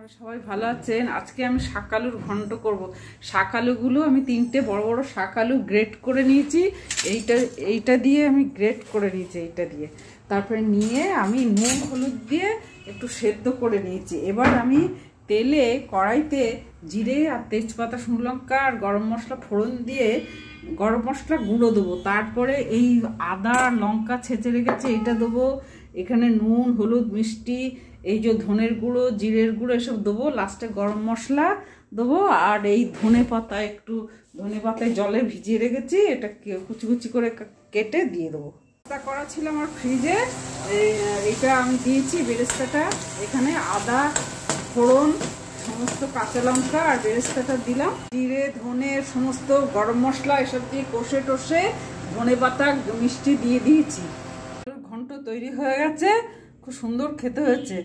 আপনারা সবাই ভালো আছেন। আজকে আমি শাকালুর ঘন্ট করব। শাকালুগুলো আমি 3টে বড় বড় শাকালু গ্রেট করে নিয়েছি। এইটা দিয়ে আমি গ্রেট করে নিয়েছি, এইটা দিয়ে। তারপরে নিয়ে আমি নুন হলুদ দিয়ে একটু সেদ্ধ করে নিয়েছি। এবার আমি তেলে কড়াইতে জিরে আর তেজপাতা, শুকনো লঙ্কা আর গরম মশলা ফোড়ন দিয়ে গরম মশলা গুঁড়ো দেবো। তারপরে এই আদা লঙ্কা ছেঁচে রেখেছি এটা দেবো। এখানে নুন হলুদ মিষ্টি, এই যে ধনের গুঁড়ো জিরের গুঁড়ো এসব দেবো। লাস্টে গরম মশলা দেবো। আর এই ধনে পাতা, একটু ধনে পাতায় জলে ভিজিয়ে রেখেছি, এটা কুচি কুচি করে কেটে দিয়ে দেবো। বেরেস্তা করা ছিল আমার ফ্রিজে, এইটা আমি দিয়েছি বেরেস্তাটা। এখানে আদা ফোড়ন সমস্ত কাঁচা লঙ্কা আর বেরেস্তাটা দিলাম। জিরে ধনে সমস্ত গরম মশলা এসব দিয়ে কষে টষে ধনে পাতা মিষ্টি দিয়ে দিয়েছি। ঘন্ট তৈরি হয়ে গেছে, খুব সুন্দর খেতে হয়েছে।